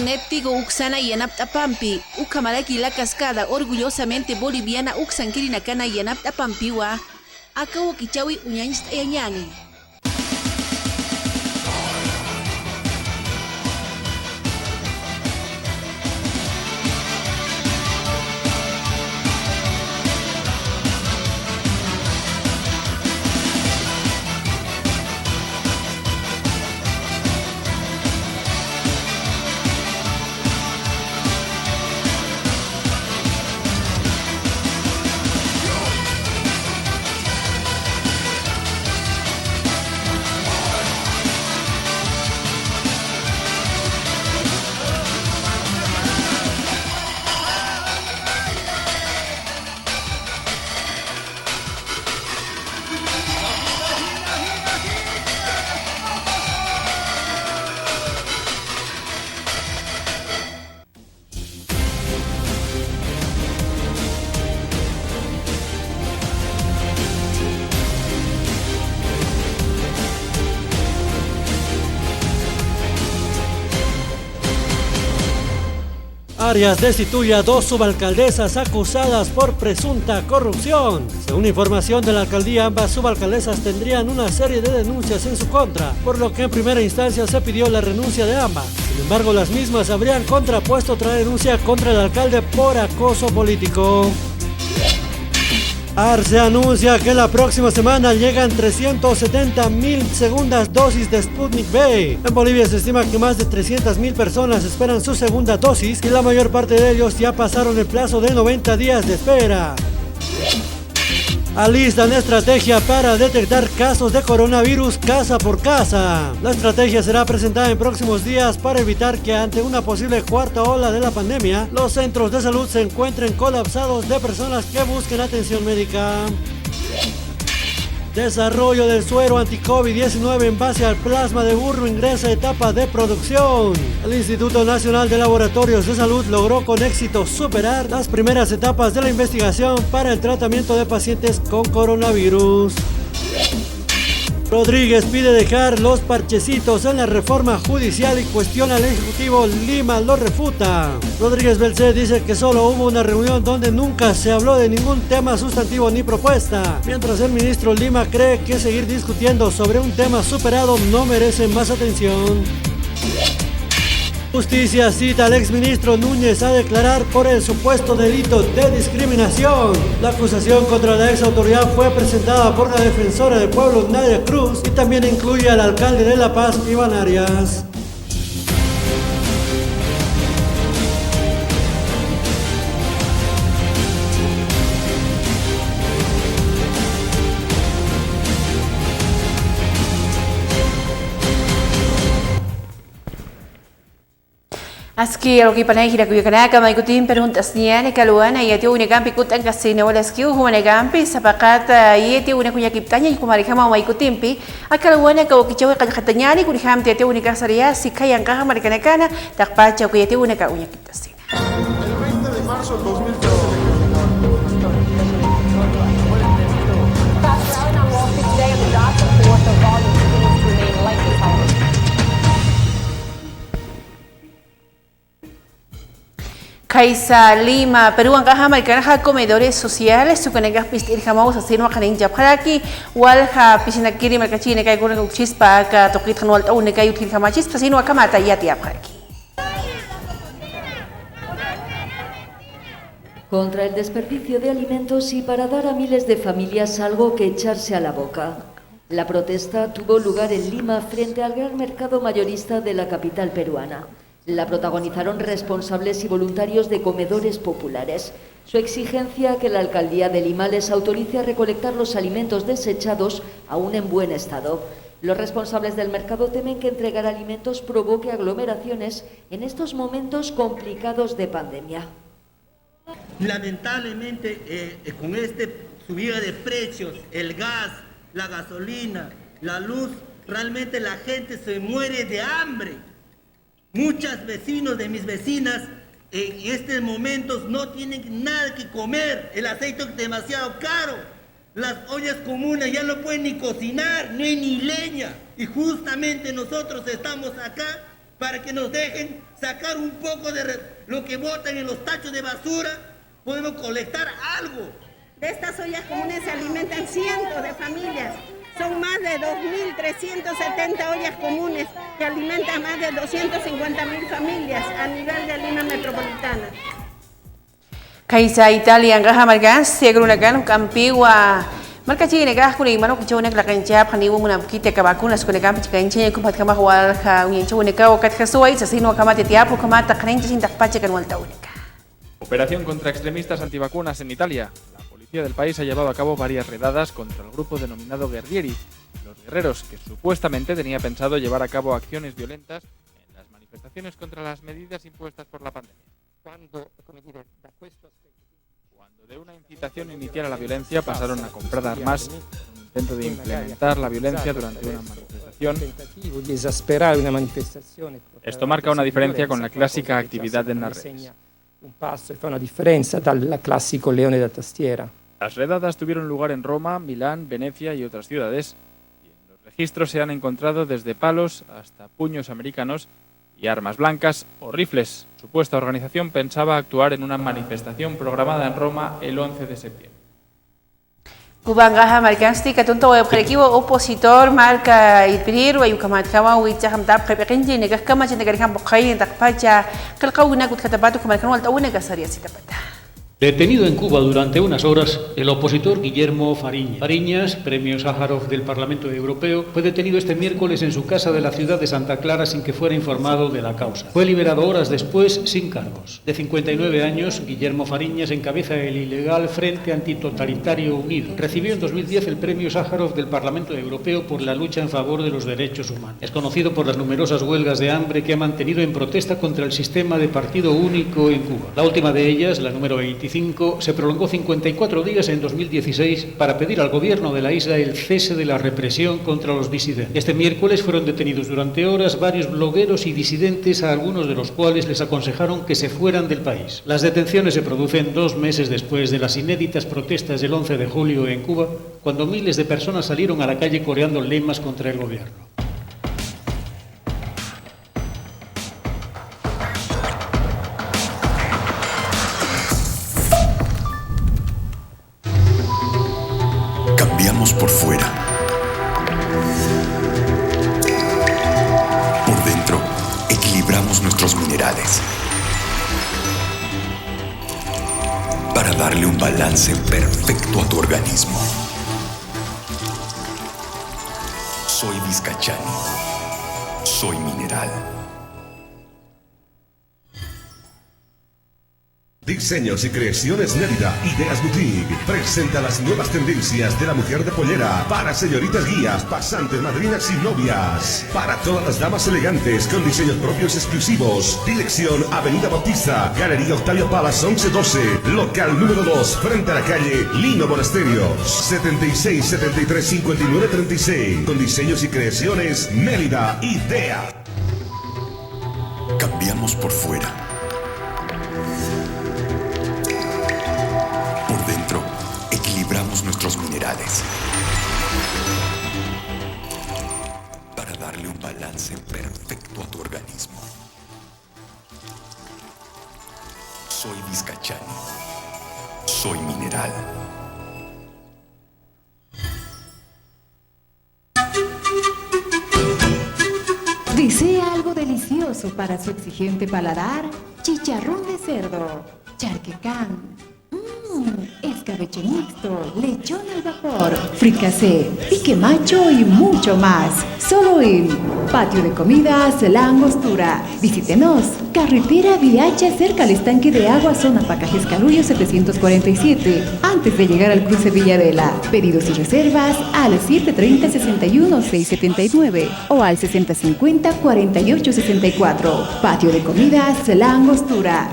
Néptigo Uxana y Anaptapampi, Ucamaraki la cascada, orgullosamente boliviana Uxanquirinacana y Anaptapampiwa, Acabo Kichawi Uñañist Eñani. Arias destituye a 2 subalcaldesas acusadas por presunta corrupción. Según información de la alcaldía, ambas subalcaldesas tendrían una serie de denuncias en su contra, por lo que en primera instancia se pidió la renuncia de ambas. Sin embargo, las mismas habrían contrapuesto otra denuncia contra el alcalde por acoso político. Arce anuncia que la próxima semana llegan 370.000 segundas dosis de Sputnik V. En Bolivia se estima que más de 300.000 personas esperan su segunda dosis y la mayor parte de ellos ya pasaron el plazo de 90 días de espera. Alistan estrategia para detectar casos de coronavirus casa por casa. La estrategia será presentada en próximos días para evitar que ante una posible cuarta ola de la pandemia, los centros de salud se encuentren colapsados de personas que busquen atención médica. Desarrollo del suero anti-COVID-19 en base al plasma de burro ingresa a etapa de producción. El Instituto Nacional de Laboratorios de Salud logró con éxito superar las primeras etapas de la investigación para el tratamiento de pacientes con coronavirus. Rodríguez pide dejar los parchecitos en la reforma judicial y cuestiona al Ejecutivo. Lima lo refuta. Rodríguez Belcé dice que solo hubo una reunión donde nunca se habló de ningún tema sustantivo ni propuesta, mientras el ministro Lima cree que seguir discutiendo sobre un tema superado no merece más atención. Justicia cita al exministro Núñez a declarar por el supuesto delito de discriminación. La acusación contra la exautoridad fue presentada por la defensora del pueblo Nadia Cruz y también incluye al alcalde de La Paz, Iván Arias. Aski algo panay hira kuya kana kama ikutin peruntas niya ni kaluana yati una gampi kutan kasino wala skiu humana gampi sapakat yati una kuya kiptanya kumari kama wa ikutimpi akaluana ka ukichawe kadakatanya ni kuri hamti yati una kasaria sikayang ka hamari kana kana takpacha kuya yati una ka unya kiptasina. El 20 de marzo del 2013 Kaisa Lima, Perú ang kahamay kanaha comedores sociales su kanega pistir hamau sa sino kaning japharaki wal ha pisinakiri markachine kay gurang chispa ka tokit kanwal taw ne kay util kamachis sino kamata yati japharaki. Contra el desperdicio de alimentos y para dar a miles de familias algo que echarse a la boca. La protesta tuvo lugar en Lima frente al gran mercado mayorista de la capital peruana. La protagonizaron responsables y voluntarios de comedores populares. Su exigencia que la alcaldía de Lima les autorice a recolectar los alimentos desechados aún en buen estado. Los responsables del mercado temen que entregar alimentos provoque aglomeraciones en estos momentos complicados de pandemia. Lamentablemente, con esta subida de precios, el gas, la gasolina, la luz, realmente la gente se muere de hambre. Muchos vecinos de mis vecinas en estos momentos no tienen nada que comer, el aceite es demasiado caro, las ollas comunes ya no pueden ni cocinar, no hay ni leña, y justamente nosotros estamos acá para que nos dejen sacar un poco de lo que botan en los tachos de basura, podemos colectar algo. De estas ollas comunes se alimentan cientos de familias. Son más de 2.370 ollas comunes que alimentan más de 250.000 familias a nivel de Lima metropolitana. Kaisa Italia ang kahamargan segurunagan kampiwa markachi negah kuni mano kicho nek lakan jab khani wo munam kite kabakunas kuni kam chika inche kumpat kama hwal kha uyen chone ka okat khasoi sasino kama tetiapu kama takren chin takpache kan walta unika. Operación contra extremistas antivacunas en Italia. La policía del país ha llevado a cabo varias redadas contra el grupo denominado Guerrieri, los guerreros que supuestamente tenía pensado llevar a cabo acciones violentas en las manifestaciones contra las medidas impuestas por la pandemia. Cuando de una incitación inicial a la violencia pasaron a comprar armas, un intento de implementar la violencia durante una manifestación. Esto marca una diferencia con la clásica actividad en las redes. Un passo e fa una differenza dal classico leone da tastiera. Las redadas tuvieron lugar en Roma, Milán, Venecia y otras ciudades. Y en los registros se han encontrado desde palos hasta puños americanos y armas blancas o rifles. Supuesta organización pensaba actuar en una manifestación programada en Roma el 11 de septiembre. Kubanga markansti katunto web krekiwo opositor marka itbrir wa yukamat kawa wicha hamtab krepekinji negah kama chinegari ham bokhay takpacha kalqawna kut katabatu kamarkan walta una gasaria sitapata. Detenido en Cuba durante unas horas, el opositor Guillermo Fariñas. Fariñas, premio Sájarov del Parlamento Europeo, fue detenido este miércoles en su casa de la ciudad de Santa Clara sin que fuera informado de la causa. Fue liberado horas después sin cargos. De 59 años, Guillermo Fariñas encabeza el ilegal Frente Antitotalitario Unido. Recibió en 2010 el premio Sájarov del Parlamento Europeo por la lucha en favor de los derechos humanos. Es conocido por las numerosas huelgas de hambre que ha mantenido en protesta contra el sistema de partido único en Cuba. La última de ellas, la número 25, se prolongó 54 días en 2016 para pedir al gobierno de la isla el cese de la represión contra los disidentes. Este miércoles fueron detenidos durante horas varios blogueros y disidentes, a algunos de los cuales les aconsejaron que se fueran del país. Las detenciones se producen 2 meses después de las inéditas protestas del 11 de julio en Cuba, cuando miles de personas salieron a la calle coreando lemas contra el gobierno. Cambiamos por fuera. Por dentro, equilibramos nuestros minerales para darle un balance perfecto a tu organismo. Soy Vizcachani. Soy mineral. Diseños y creaciones Mérida, Ideas Boutique presenta las nuevas tendencias de la mujer de pollera para señoritas guías, pasantes, madrinas y novias. Para todas las damas elegantes con diseños propios exclusivos. Dirección Avenida Bautista, Galería Octavio Palas 1112, local número 2, frente a la calle Lino Monasterios, 76 73 59 36. Con diseños y creaciones Mérida, Ideas. Cambiamos por fuera. Por dentro, equilibramos nuestros minerales para darle un balance perfecto a tu organismo. Soy Vizcachani. Soy mineral. ¿Desea algo delicioso para su exigente paladar? Chicharrón de cerdo, charquecán, escabeche mixto, lechón al vapor, fricasé, pique macho y mucho más. Solo en Patio de Comidas La Angostura. Visítenos, carretera Viacha, cerca al estanque de agua, zona Pacajes Calullo 747, antes de llegar al cruce Villavela. Pedidos y reservas al 730-61-679 o al 6050-4864. Patio de Comidas La Angostura.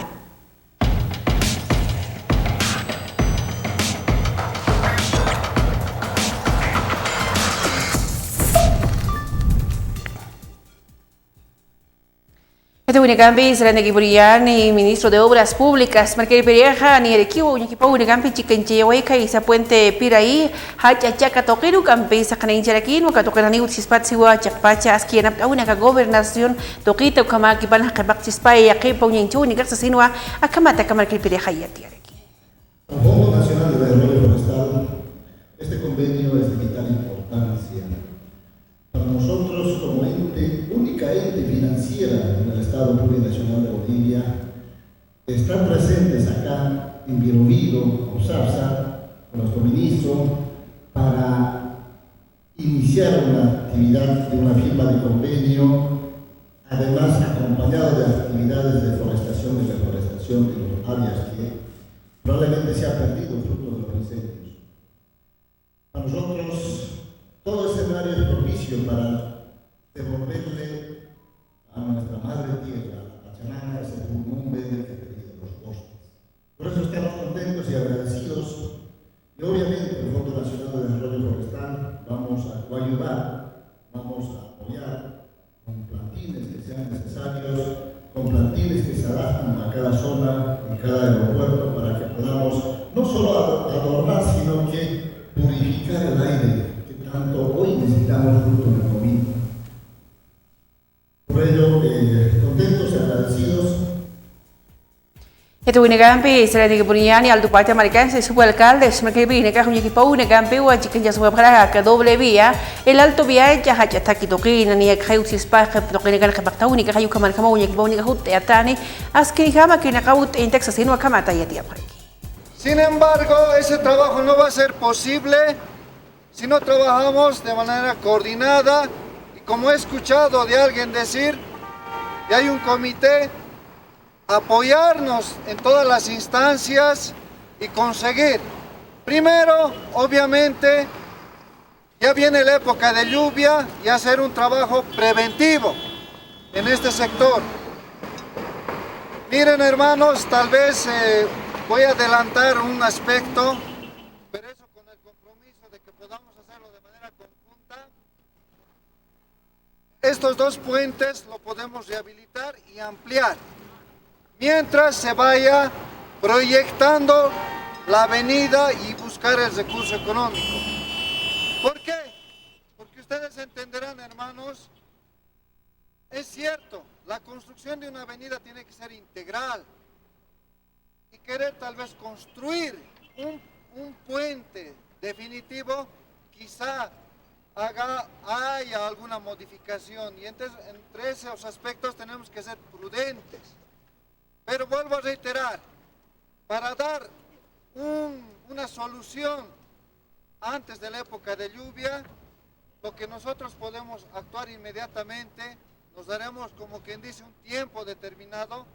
Unicampi serán equipurian y ministro de Obras Públicas, Marqués Pereja, ni el equipo Unicampi Chicanchehueca y Puente Piraí, Hacha Chaca Toquero, Campi, Sacanín Charaquín, Catocanani, Chispatziwa, Chacpacha, Asquiana, una gobernación, Toquita, Kamaki, Panacabak Chispay, Akepa, Uninchu, Unicasasinua, Akamata, Marqués Pereja y Atiaraki. El Fondo Nacional de Desarrollo Forestal, este convenio es de vital importancia. Para nosotros, como única ente financiera en el Estado Plurinacional de Bolivia, están presentes acá en Birobido, Usapsa, con nuestro ministro, para iniciar una actividad de una firma de convenio, además acompañado de actividades de forestación y reforestación de los áreas que probablemente se ha perdido fruto de los incendios. Para nosotros, todo escenario es propicio para devolverle a nuestra madre tierra, a Pachamama, ese pulmón verde que tenía de los bosques. Por eso estamos contentos y agradecidos, y obviamente el Fondo Nacional de Desarrollo Forestal vamos a coayudar, vamos a apoyar con plantines que sean necesarios, con plantines que se adaptan a cada zona, en cada aeropuerto, para que podamos no solo adornar, sino que purificar el aire que tanto hoy necesitamos fruto de la COVID. Por ello, contentos y agradecidos. Ito Unicampi será de Kipurian y al Duparte Americano se supo alcalde, Marqués Pereja, Unicampi, Huachican ya supo para que doble vía, el alto vía ya hachataki toquina, ni a Kayuxis Paja, toquina que pacta única, Hayuka Marcama, Unica, Unica, Teatani, Askinihama, que Nakaut en Texas, y no Akamata y Atia. Sin embargo, ese trabajo no va a ser posible si no trabajamos de manera coordinada y como he escuchado de alguien decir, y hay un comité, apoyarnos en todas las instancias y conseguir. Primero, obviamente, ya viene la época de lluvia y hacer un trabajo preventivo en este sector. Miren, hermanos, tal vez voy a adelantar un aspecto, pero eso con el compromiso de que podamos hacerlo de manera conjunta. Estos dos puentes lo podemos rehabilitar y ampliar, mientras se vaya proyectando la avenida y buscar el recurso económico. ¿Por qué? Porque ustedes entenderán, hermanos, es cierto, la construcción de una avenida tiene que ser integral y querer tal vez construir un puente definitivo, quizá haya alguna modificación y entonces entre esos aspectos tenemos que ser prudentes. Pero vuelvo a reiterar, para dar una solución antes de la época de lluvia, lo que nosotros podemos actuar inmediatamente, nos daremos como quien dice un tiempo determinado,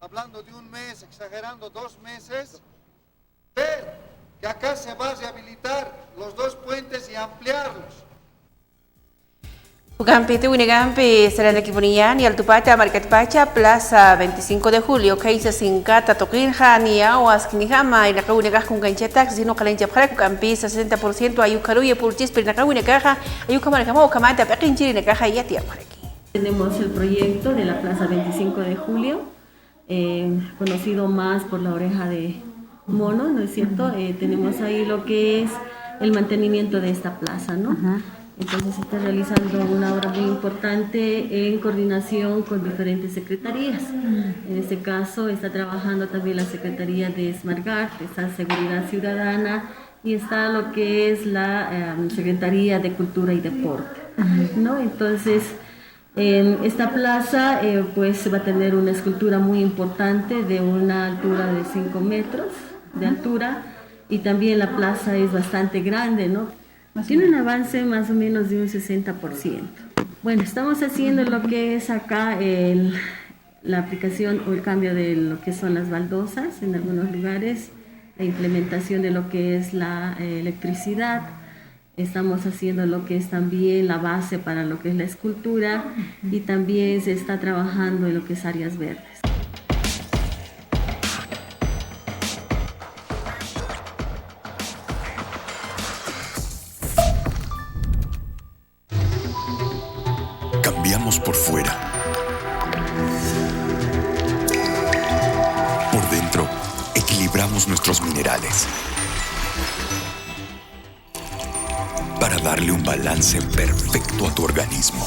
hablando de un mes, exagerando 2 meses, ver que acá se va a rehabilitar los dos puentes y ampliarlos. Unicampi Unicampi será de Kipurian y al Tupata Market Pacha, Plaza 25 de Julio, Kaisa Sincata, Toquinja, Niawas, Kinihama, y Naka Unicaj con Canchetax, Dino Calencha para Unicampi, 60% Ayucaruye, Purchis, pero Naka Unicaja, Ayucamarcama o Camata, Pequinchiri, Nakaja y Atia por aquí. Tenemos el proyecto de la Plaza 25 de Julio, conocido más por la oreja de mono, ¿no es cierto? Tenemos ahí lo que es el mantenimiento de esta plaza, ¿no? Entonces se está realizando una obra muy importante en coordinación con diferentes secretarías. En este caso está trabajando también la Secretaría de SmartGuard, está Seguridad Ciudadana y está lo que es la Secretaría de Cultura y Deporte, ¿no? Entonces esta plaza pues va a tener una escultura muy importante de una altura de 5 metros de altura y también la plaza es bastante grande, ¿no? Tiene un avance más o menos de un 60%. Bueno, estamos haciendo lo que es acá la aplicación o el cambio de lo que son las baldosas en algunos lugares, la implementación de lo que es la electricidad. Estamos haciendo lo que es también la base para lo que es la escultura y también se está trabajando en lo que es áreas verdes. Cambiamos por fuera, equilibramos nuestros minerales para darle un balance perfecto a tu organismo.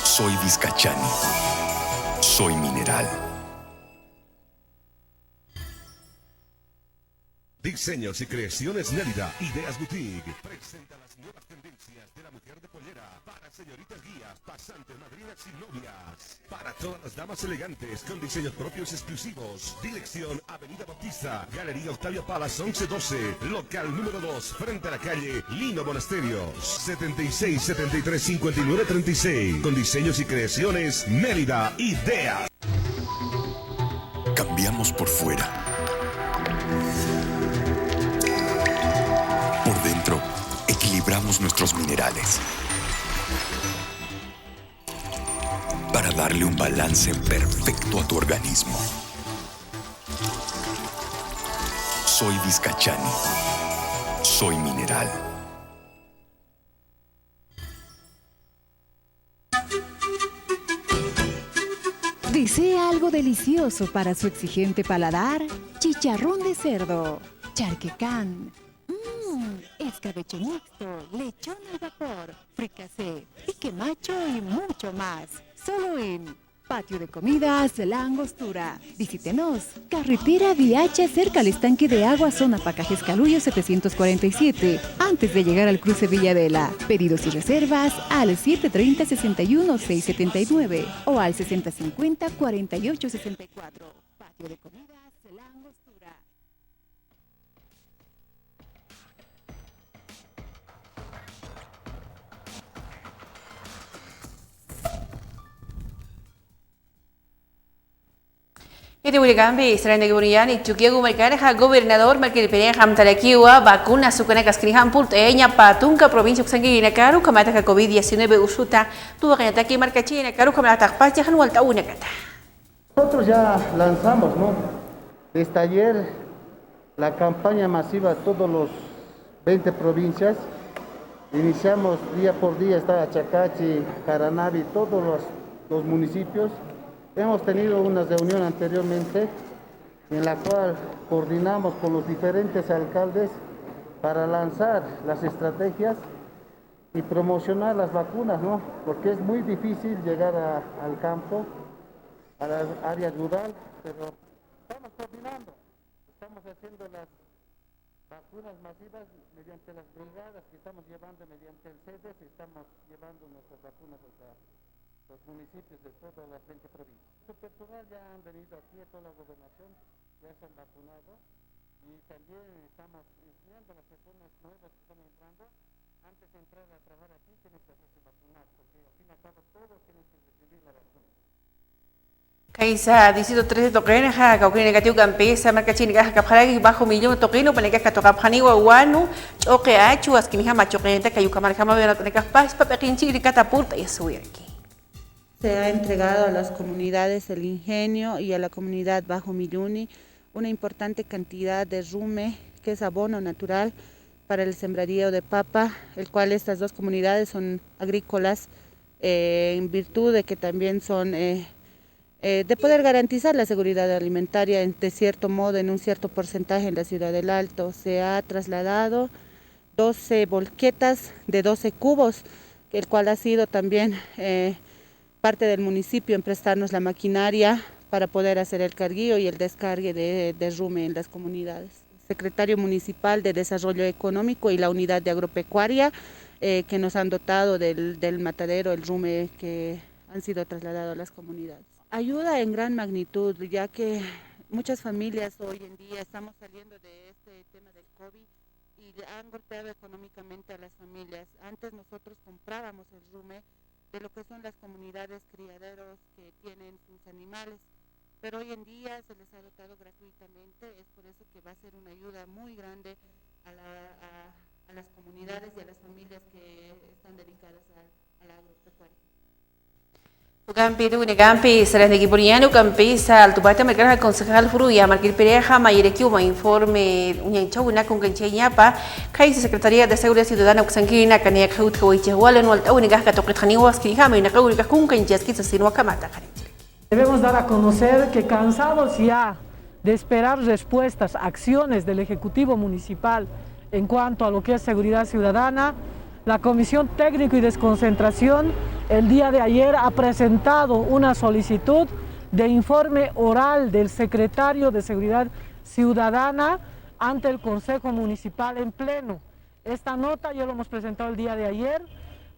Soy Vizcachani. Soy mineral. Diseños y creaciones Nélida, Ideas Boutique, presenta las nuevas tendencias de la mujer de pollera para señoritas guías, pasantes, madrinas y novias. Para todas las damas elegantes con diseños propios exclusivos. Dirección Avenida Bautista, Galería Octavia Palas 1112, local número 2, frente a la calle Lino Monasterios. 76 73 59 36. Con diseños y creaciones Nélida, Ideas. Cambiamos por fuera. Por dentro, equilibramos nuestros minerales para darle un balance perfecto a tu organismo. Soy Vizcachani. Soy mineral. ¿Desea algo delicioso para su exigente paladar? Chicharrón de cerdo, charquecán, escabeche mixto, lechón al vapor, fricasé, pique macho y mucho más. Solo en Patio de Comidas La Angostura. Visítenos. Carretera Viacha cerca al estanque de agua, zona Pacajes Caluyo 747. Antes de llegar al cruce Villadela. Pedidos y reservas al 730-61-679 o al 6050-4864. Patio de Comidas La Angostura. Iti Wiligambi, Serena Gurian, y Chuquiago Mercareja, gobernador Marquiliperia Hamtalakiwa, vacuna sucaneca Skriham Pulteña, Patunca, provincia Xanguina, Caru, Kamata COVID-19 Usuta, tuvo que ataque Marcachina, Caru, Kamata Pacha, Janualta Unacata. Nosotros ya lanzamos, ¿no? Desde ayer la campaña masiva a todos los 20 provincias. Iniciamos día por día, está Chacachi, Caranavi, todos los municipios. Hemos tenido una reunión anteriormente en la cual coordinamos con los diferentes alcaldes para lanzar las estrategias y promocionar las vacunas, ¿no? Porque es muy difícil llegar al campo, a la área rural, pero estamos coordinando, estamos haciendo las vacunas masivas mediante las brigadas que estamos llevando mediante el CEDES, estamos llevando nuestras vacunas a los municipios de todas las 20 provincias. Su personal ya han venido aquí a toda la gobernación, ya se han vacunado y también estamos enseñando a las personas nuevas que están entrando, antes de entrar a trabajar aquí tienen que hacerse vacunar, porque al fin y al cabo todos tienen que recibir la vacuna. Kaisa, distrito 13 toquen, Cauquín negativo Campesa, Marcachín, Capjaragi, bajo millón toquino, Paneca, Tocapjani, Guanu, Choque Achu, Asquinija, Machoquenta, Cayuca, Marcama, Venateca, Paz, Papequinchi, Catapulta y subir aquí. Se ha entregado a las comunidades El Ingenio y a la comunidad Bajo Milluni una importante cantidad de rume, que es abono natural para el sembradío de papa, el cual estas dos comunidades son agrícolas en virtud de que también son de poder garantizar la seguridad alimentaria de cierto modo, en un cierto porcentaje en la ciudad del Alto. Se ha trasladado 12 volquetas de 12 cubos, el cual ha sido también parte del municipio en prestarnos la maquinaria para poder hacer el carguío y el descargue de rume en las comunidades. Secretario Municipal de Desarrollo Económico y la Unidad de Agropecuaria que nos han dotado del matadero, el rume que han sido trasladados a las comunidades. Ayuda en gran magnitud, ya que muchas familias hoy en día estamos saliendo de este tema del COVID y han golpeado económicamente a las familias. Antes nosotros comprábamos el rume de lo que son las comunidades criaderos que tienen sus animales, pero hoy en día se les ha dotado gratuitamente, es por eso que va a ser una ayuda muy grande a las comunidades y a las familias que están dedicadas a la agropecuaria. Ugampi tu Ugampi, Serena Giburiano, Ugampi, Saltubata, Mercado, concejal Fruya, Marquil Pereja, Mayereki, un informe, una con Cancheñapa, Kaisa, Secretaría de Seguridad Ciudadana, Uxanquina, Canea, Kaut, Kawiche, Wallen, Walta, Única, Catoquetaniwas, Kijama, y Nakaunica, con Canchesquis, Sinua Kamata. Debemos dar a conocer que cansados ya de esperar respuestas, acciones del Ejecutivo Municipal en cuanto a lo que es seguridad ciudadana, la Comisión Técnico y Desconcentración el día de ayer ha presentado una solicitud de informe oral del secretario de Seguridad Ciudadana ante el Consejo Municipal en pleno. Esta nota ya lo hemos presentado el día de ayer,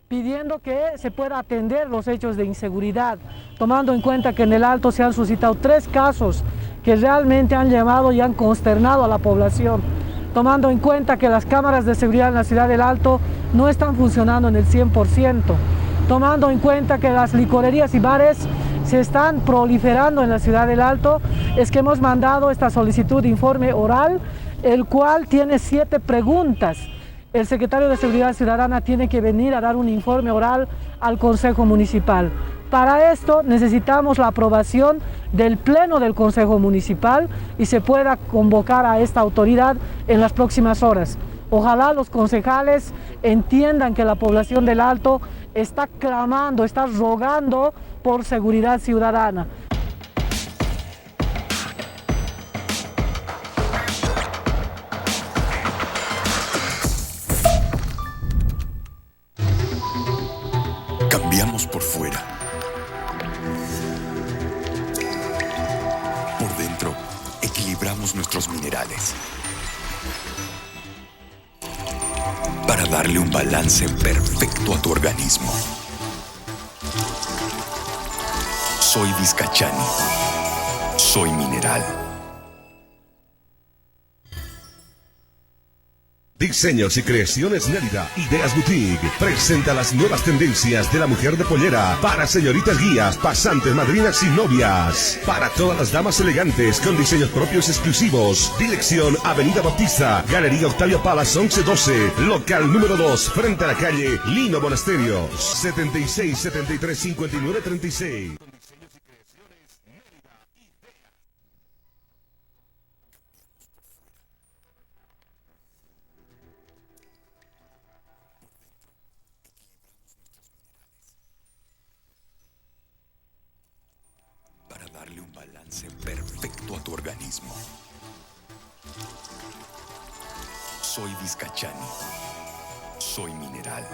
pidiendo que se pueda atender los hechos de inseguridad, tomando en cuenta que en el Alto se han suscitado 3 casos que realmente han llamado y han consternado a la población, tomando en cuenta que las cámaras de seguridad en la ciudad del Alto no están funcionando en el 100%, tomando en cuenta que las licorerías y bares se están proliferando en la ciudad del Alto, es que hemos mandado esta solicitud de informe oral, el cual tiene 7 preguntas. El secretario de Seguridad Ciudadana tiene que venir a dar un informe oral al Consejo Municipal. Para esto necesitamos la aprobación del Pleno del Consejo Municipal y se pueda convocar a esta autoridad en las próximas horas. Ojalá los concejales entiendan que la población del Alto está clamando, está rogando por seguridad ciudadana. Cambiamos por fuera. Por dentro, equilibramos nuestros minerales para darle un balance perfecto a tu organismo. Soy Vizcachani. Soy mineral. Diseños y creaciones Nérida, Ideas Boutique, presenta las nuevas tendencias de la mujer de pollera para señoritas guías, pasantes, madrinas y novias. Para todas las damas elegantes con diseños propios exclusivos. Dirección Avenida Bautista, Galería Octavio Palas 1112, local número 2, frente a la calle Lino Monasterios, 76 73 59 36. Perfecto a tu organismo. Soy Vizcachani. Soy mineral.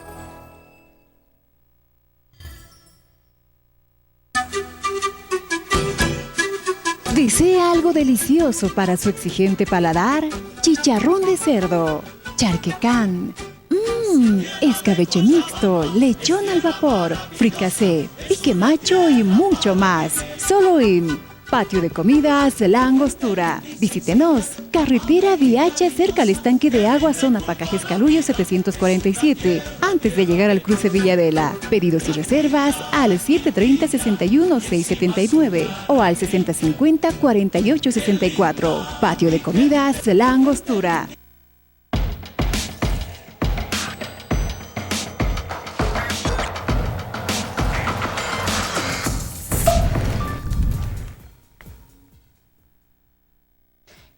¿Desea algo delicioso para su exigente paladar? Chicharrón de cerdo, charquecán, escabeche mixto, lechón al vapor, fricasé, pique macho y mucho más. Solo en Patio de Comidas La Angostura. Visítenos. Carretera Viacha, cerca al estanque de agua, zona Pacajes Caluyo 747, antes de llegar al cruce Villadela. Pedidos y reservas al 730-61-679 o al 6050-4864. Patio de Comidas La Angostura.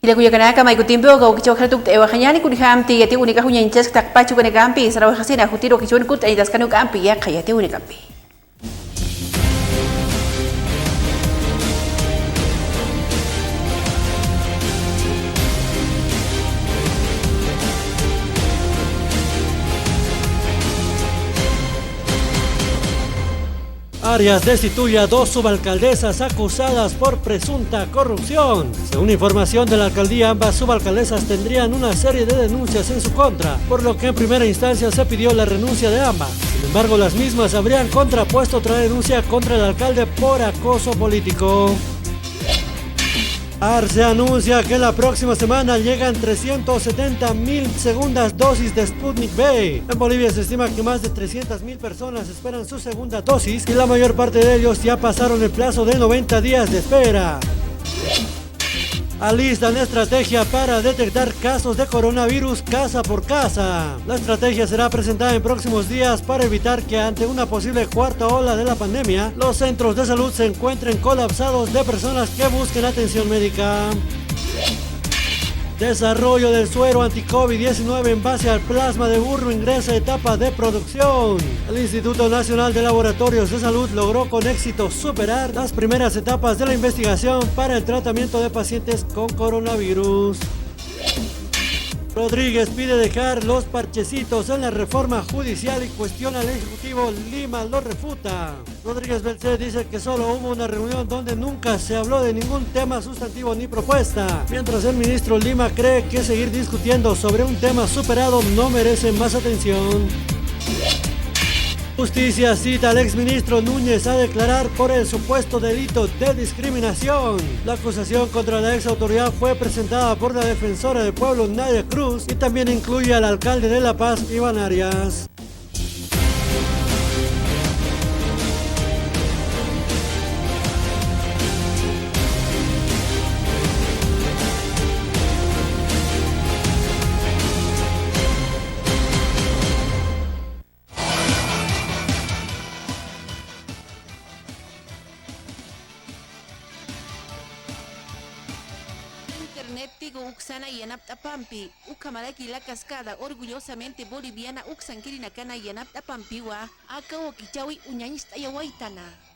Ila kuya kanaka may kutimbo go kicho khatuk te wahanyani kun hamti yati unika hunya inches tak pachu kone kampi saraw hasina hutiro kichon kut ay das kanu kampi ya khayati unika kampi. Arias destituye a 2 subalcaldesas acusadas por presunta corrupción. Según información de la alcaldía, ambas subalcaldesas tendrían una serie de denuncias en su contra, por lo que en primera instancia se pidió la renuncia de ambas. Sin embargo, las mismas habrían contrapuesto otra denuncia contra el alcalde por acoso político. Arce anuncia que la próxima semana llegan 370.000 segundas dosis de Sputnik V. En Bolivia se estima que más de 300.000 personas esperan su segunda dosis y la mayor parte de ellos ya pasaron el plazo de 90 días de espera. Alistan estrategia para detectar casos de coronavirus casa por casa. La estrategia será presentada en próximos días para evitar que ante una posible cuarta ola de la pandemia, los centros de salud se encuentren colapsados de personas que busquen atención médica. Desarrollo del suero anti-COVID-19 en base al plasma de burro ingresa a etapa de producción. El Instituto Nacional de Laboratorios de Salud logró con éxito superar las primeras etapas de la investigación para el tratamiento de pacientes con coronavirus. Rodríguez pide dejar los parchecitos en la reforma judicial y cuestiona al Ejecutivo. Lima lo refuta. Rodríguez Belcé dice que solo hubo una reunión donde nunca se habló de ningún tema sustantivo ni propuesta, mientras el ministro Lima cree que seguir discutiendo sobre un tema superado no merece más atención. Justicia cita al exministro Núñez a declarar por el supuesto delito de discriminación. La acusación contra la ex autoridad fue presentada por la defensora del pueblo Nadia Cruz y también incluye al alcalde de La Paz, Iván Arias. Tigo Uxana y Anap Tapampi, Ucamaraki la cascada, orgullosamente boliviana Uxan Kirinakana y Anap Tapampiwa, Aka Okichawi Uñañista Yawaitana.